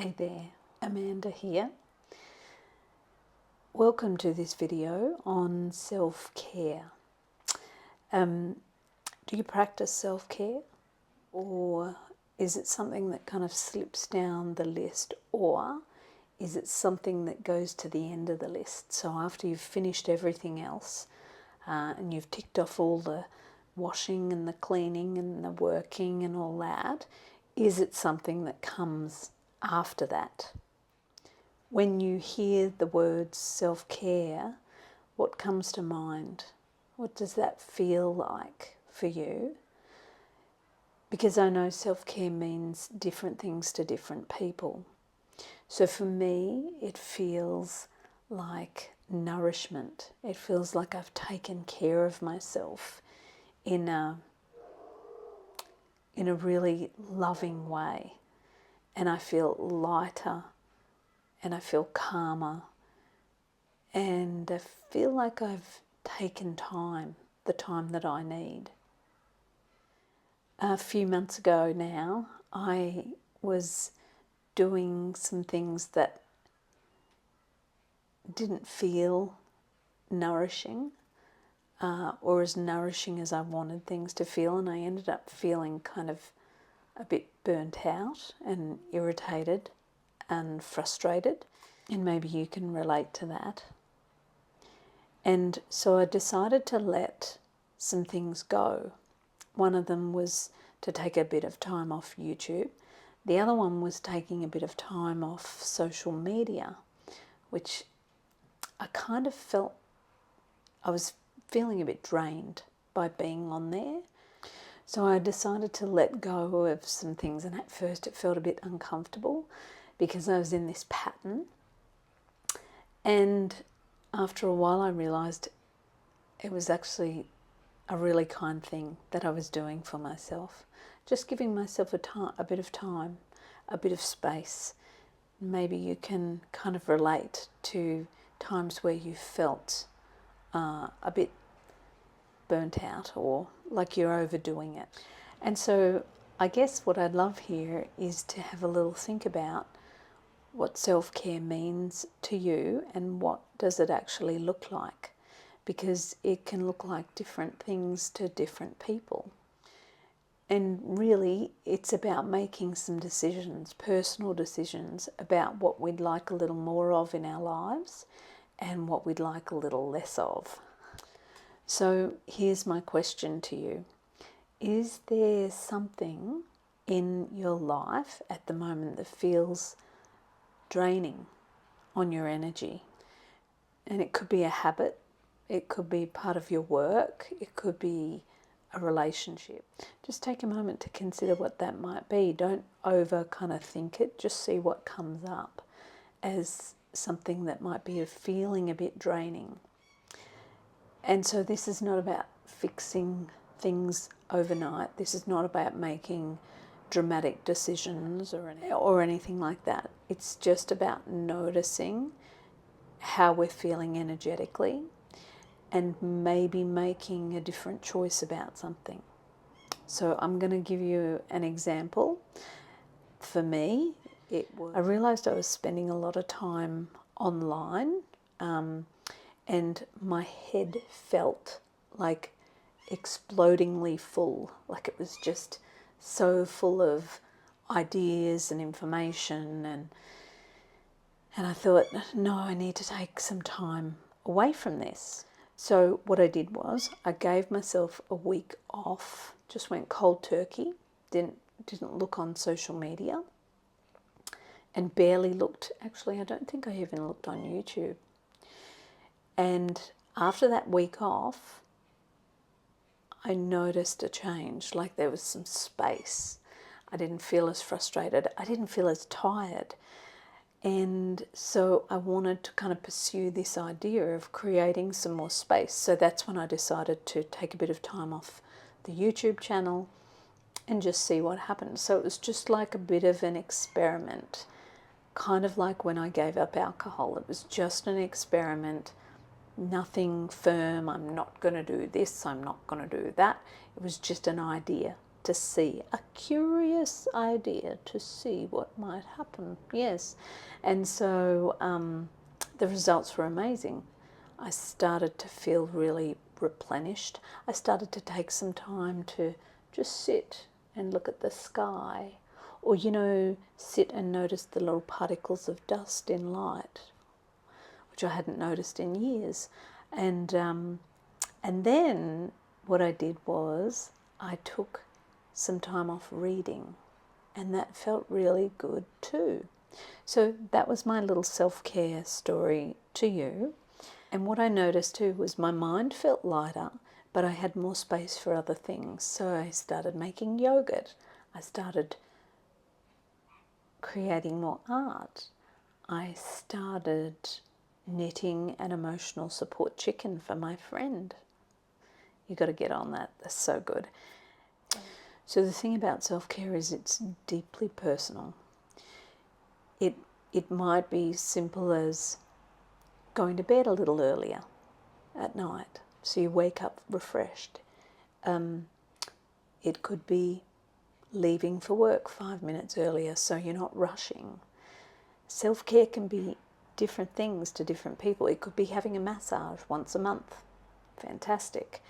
Hey there, Amanda here. Welcome to this video on self-care. Do you practice self-care, or is it something that kind of slips down the list, or is it something that goes to the end of the list? So after you've finished everything else and you've ticked off all the washing and the cleaning and the working and all that, is it something that comes after that? When you hear the words self-care, what comes to mind? What does that feel like for you? Because I know self-care means different things to different people. So for me, it feels like nourishment. It feels like I've taken care of myself in a really loving way. And I feel lighter and I feel calmer. And I feel like I've taken time, the time that I need. A few months ago now, I was doing some things that didn't feel nourishing or as nourishing as I wanted things to feel, and I ended up feeling kind of a bit burnt out and irritated and frustrated, and maybe you can relate to that. And so I decided to let some things go. One of them was to take a bit of time off YouTube. The other one was taking a bit of time off social media, which I kind of felt I was feeling a bit drained by being on there. So I decided to let go of some things, and at first it felt a bit uncomfortable because I was in this pattern. And after a while I realised it was actually a really kind thing that I was doing for myself. Just giving myself a bit of time, a bit of space. Maybe you can kind of relate to times where you felt a bit burnt out or like you're overdoing it. And so I guess what I'd love here is to have a little think about what self-care means to you and what does it actually look like, because it can look like different things to different people. And really it's about making some decisions, personal decisions, about what we'd like a little more of in our lives and what we'd like a little less of. So here's my question to you. Is there something in your life at the moment that feels draining on your energy? And it could be a habit, it could be part of your work, it could be a relationship. Just take a moment to consider what that might be. Don't over kind of think it, just see what comes up as something that might be feeling a bit draining. And so this is not about fixing things overnight. This is not about making dramatic decisions or anything like that. It's just about noticing how we're feeling energetically and maybe making a different choice about something. So I'm going to give you an example. For me, I realised I was spending a lot of time online, and my head felt like explodingly full, like it was just so full of ideas and information, and I thought, no, I need to take some time away from this. So what I did was I gave myself a week off, just went cold turkey, didn't look on social media, and barely looked. Actually, I don't think I even looked on YouTube. And after that week off, I noticed a change, like there was some space. I didn't feel as frustrated. I didn't feel as tired. And so I wanted to kind of pursue this idea of creating some more space. So that's when I decided to take a bit of time off the YouTube channel and just see what happened. So it was just like a bit of an experiment, kind of like when I gave up alcohol. It was just an experiment. Nothing firm, I'm not going to do this, I'm not going to do that. It was just an idea to see, a curious idea to see what might happen. Yes. And so the results were amazing. I started to feel really replenished. I started to take some time to just sit and look at the sky, or, you know, sit and notice the little particles of dust in light, which I hadn't noticed in years. And then what I did was I took some time off reading, and that felt really good too. So that was my little self-care story to you. And what I noticed too was my mind felt lighter, but I had more space for other things. So I started making yogurt. I started creating more art. I started knitting an emotional support chicken for my friend. You got to get on that. That's so good. So the thing about self-care is it's deeply personal. It might be simple as going to bed a little earlier at night so you wake up refreshed. It could be leaving for work 5 minutes earlier so you're not rushing. Self-care can be different things to different people. It could be having a massage once a month. Fantastic.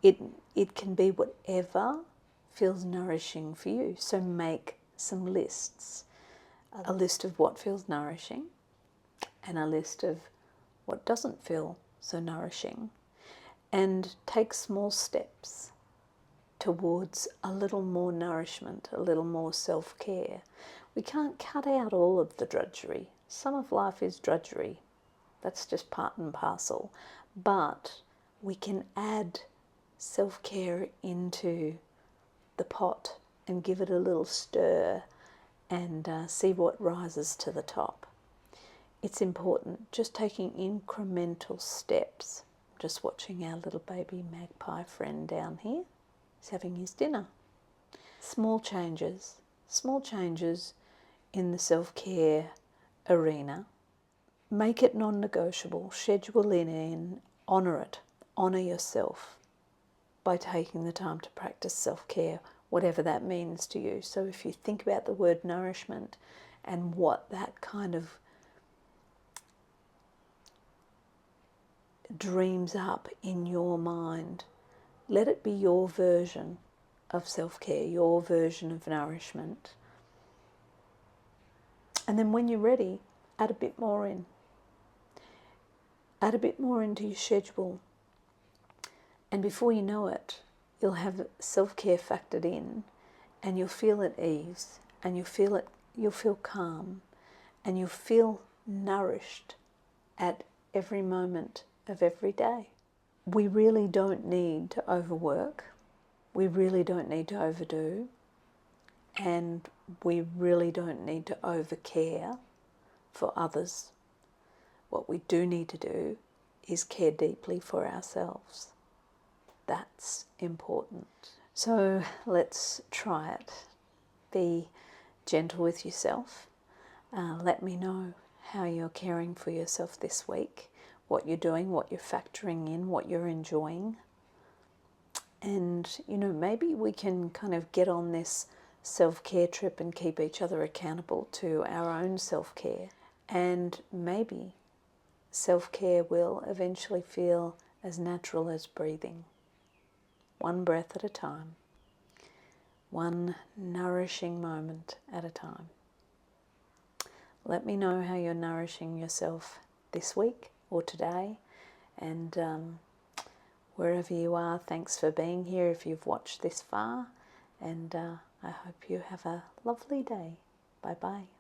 It can be whatever feels nourishing for you. So make some lists. A list of what feels nourishing and a list of what doesn't feel so nourishing, and take small steps towards a little more nourishment, a little more self-care. We can't cut out all of the drudgery. Some of life is drudgery. That's just part and parcel. But we can add self-care into the pot and give it a little stir and see what rises to the top. It's important, just taking incremental steps. Just watching our little baby magpie friend down here. He's having his dinner. Small changes in the self-care arena. Make it non-negotiable, schedule it in, honour it, honour yourself by taking the time to practice self-care, whatever that means to you. So if you think about the word nourishment and what that kind of dreams up in your mind, let it be your version of self-care, your version of nourishment. And then when you're ready, add a bit more in. Add a bit more into your schedule. And before you know it, you'll have self-care factored in, and you'll feel at ease, and you'll feel calm, and you'll feel nourished at every moment of every day. We really don't need to overwork. We really don't need to overdo. And we really don't need to overcare for others. What we do need to do is care deeply for ourselves. That's important. So let's try it. Be gentle with yourself. Let me know how you're caring for yourself this week, what you're doing, what you're factoring in, what you're enjoying. And, you know, maybe we can kind of get on this self-care trip and keep each other accountable to our own self-care. And maybe self-care will eventually feel as natural as breathing. One breath at a time. One nourishing moment at a time. Let me know how you're nourishing yourself this week or today. And wherever you are, thanks for being here if you've watched this far. And I hope you have a lovely day. Bye-bye.